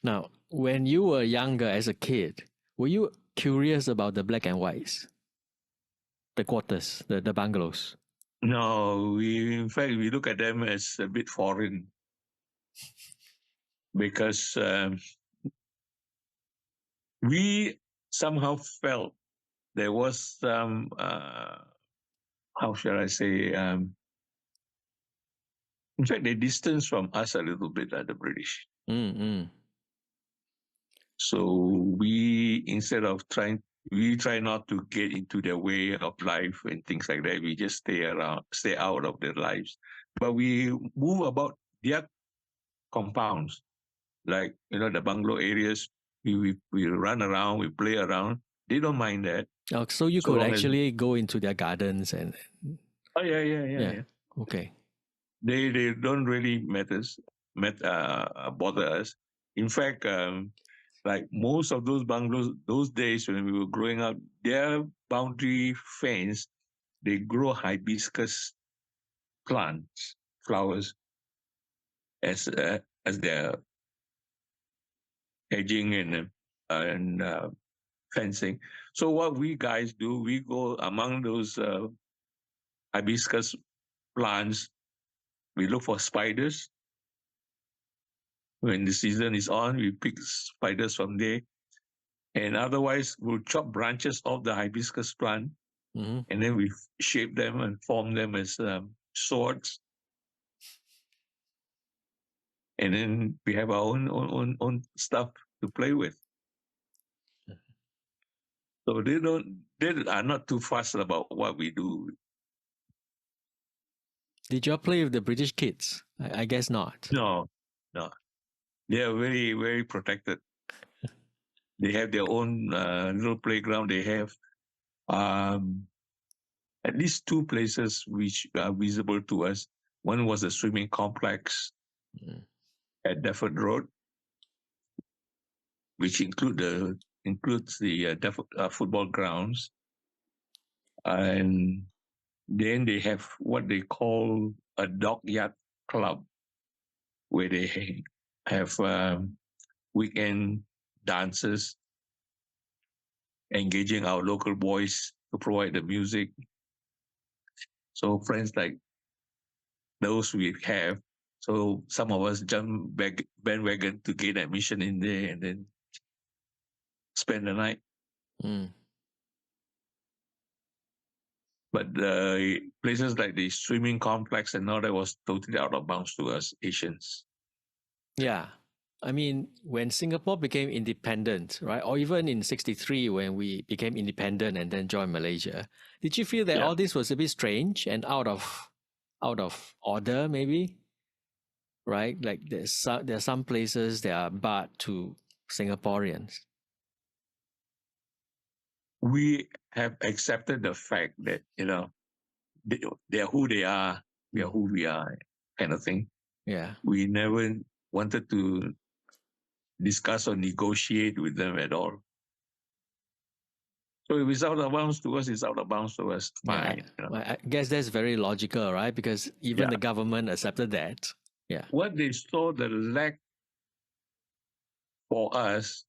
Now, when you were younger as a kid, were you curious about the black and whites, the quarters, the bungalows? No, in fact, we look at them as a bit foreign because we somehow felt there was some, how shall I say, in fact, they distanced from us a little bit, the British. Mm-hmm. So we try not to get into their way of life and things like that. We just stay out of their lives. But we move about their compounds, like, the bungalow areas. We run around, we play around. They don't mind that. Oh, so you So could long as, actually go into their gardens and oh yeah. Okay. They don't really bother us. In fact, like most of those bungalows, those days when we were growing up, their boundary fence, they grow hibiscus plants, flowers, as their hedging and fencing. So what we guys do, we go among those hibiscus plants. We look for spiders. When the season is on, we pick spiders from there. And otherwise, we'll chop branches off the hibiscus plant, Mm-hmm. and then we shape them and form them as swords. And then we have our own stuff to play with. So they are not too fussed about what we do. Did you all play with the British kids? I guess not. No, no. They are very, very protected. They have their own little playground. They have at least two places which are visible to us. One was a swimming complex at Defford Road, which includes the football grounds, and then they have what they call a dog yard club, where they have weekend dances, engaging our local boys to provide the music. So friends like those we have. So some of us jump back bandwagon to gain admission in there and then spend the night. Mm. But places like the swimming complex and all that was totally out of bounds to us Asians. Yeah. I mean, when Singapore became independent, right, or even in 63 when we became independent and then joined Malaysia, did you feel that Yeah. all this was a bit strange and out of order, maybe? Right? Like there are some places that are barred to Singaporeans. We have accepted the fact that, they are who they are, we are who we are, kind of thing. Yeah. We never wanted to discuss or negotiate with them at all. So if it's out of bounds to us, it's out of bounds to us. Fine. Yeah, I guess that's very logical, right? Because even Yeah. the government accepted that. Yeah. What they saw the lack for us,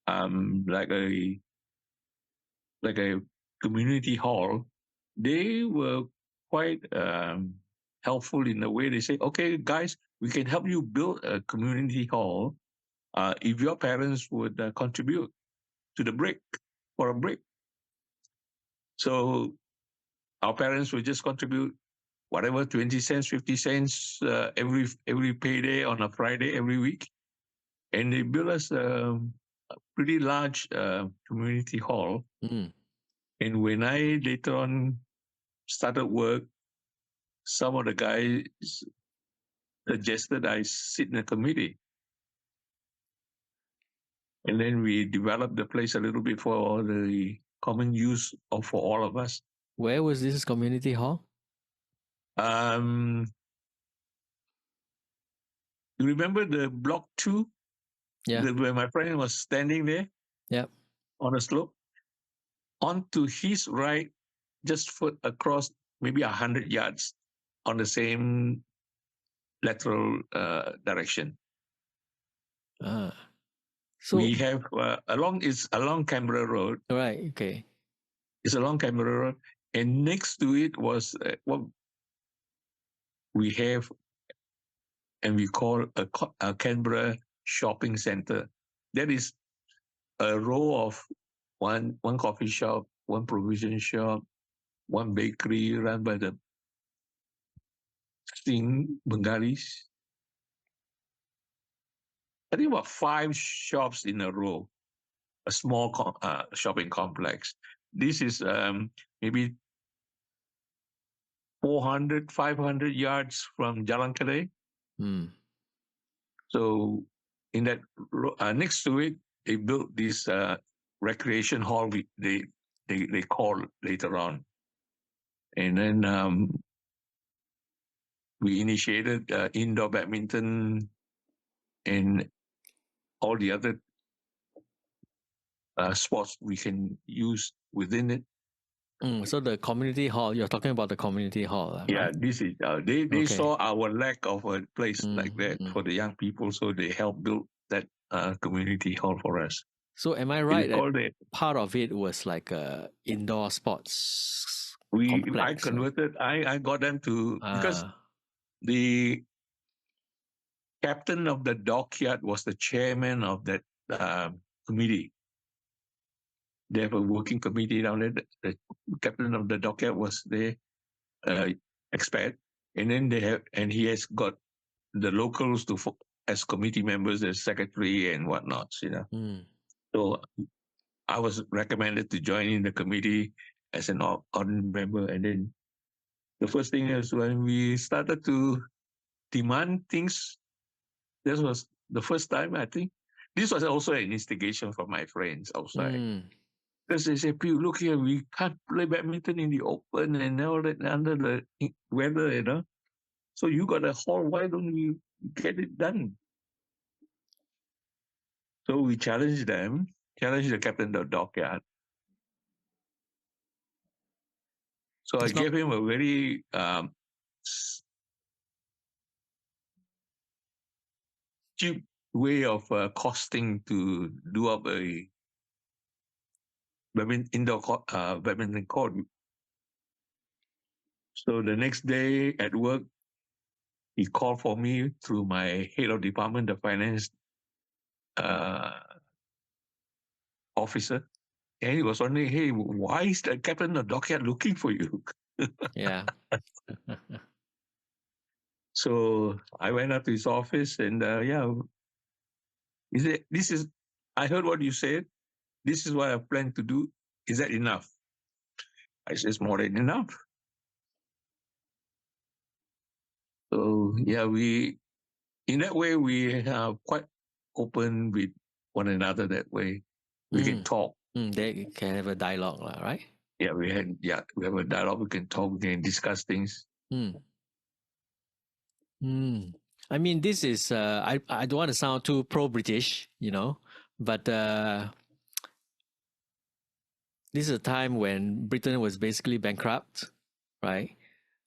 like a community hall, they were quite helpful in the way they say, okay, guys, we can help you build a community hall if your parents would contribute to the break for a break. So our parents would just contribute whatever 20 cents, 50 cents every payday on a Friday every week, and they built us a pretty large community hall. Mm. And when I later on started work, some of the guys suggested I sit in a committee. And then we developed the place a little bit for the common use for all of us. Where was this community hall? You remember the block 2? Yeah. Where my friend was standing there Yep. on a slope? On to his right, just foot across maybe 100 yards on the same lateral direction. So We have along Canberra Road. right, okay. It's along Canberra Road, and next to it was what we have, and we call a Canberra shopping center. That is a row of one coffee shop, one provision shop, one bakery run by the Singh Bengalis. I think about 5 shops in a row, a small shopping complex. This is maybe 400, 500 yards from Jalan Kedai. Mm. So in that next to it, they built this recreation hall. They call later on, and then we initiated indoor badminton and all the other sports we can use within it. So the community hall, you're talking about the community hall, Yeah, right? this is they Okay. saw our lack of a place like that Mm. for the young people, so they helped build that community hall for us. So am I It is right that called it. part of it was like a indoor sports I complex? converted. I got them to, because Ah. the captain of the dockyard was the chairman of that committee. They have a working committee down there. The captain of the dockyard was the expat, and then he has got the locals as committee members, as secretary and whatnot. Mm. So I was recommended to join in the committee as an ordinary member, and then the first thing is when we started to demand things. This was the first time, I think. This was also an instigation from my friends outside. Mm. Because they say, Pew, look here, we can't play badminton in the open and all that under the weather. So you got a hall, why don't you get it done? So we challenged the captain of the dockyard. So I It's not. gave him a very cheap way of costing to do up a indoor badminton court. So the next day at work, he called for me through my head of department, the finance uh, officer. And he was wondering, hey, why is the captain of the dockyard looking for you? Yeah. So I went up to his office and he said, I heard what you said. This is what I plan to do. Is that enough? I said, it's more than enough. So yeah, in that way, we are quite open with one another that way. We can talk. They can have a dialogue, right? Yeah, we have a dialogue. We can talk. We can discuss things. I mean, this is I don't want to sound too pro-British, but this is a time when Britain was basically bankrupt, right?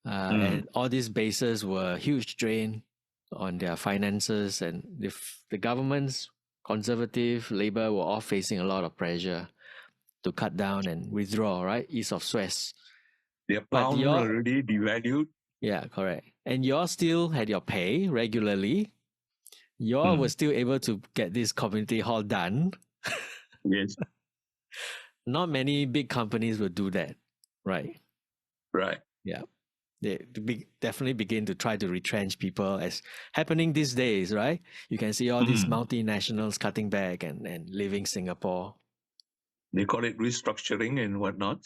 And all these bases were a huge drain on their finances, and if the governments, conservative, Labour, were all facing a lot of pressure to cut down and withdraw, right? East of Suez. Their But pound already devalued. yeah, correct. And you all still had your pay regularly. You all were still able to get this community hall done. Yes. Not many big companies will do that, right? Right. Yeah. They definitely begin to try to retrench people, as happening these days, right? You can see all these multinationals cutting back and leaving Singapore. They call it restructuring and whatnot.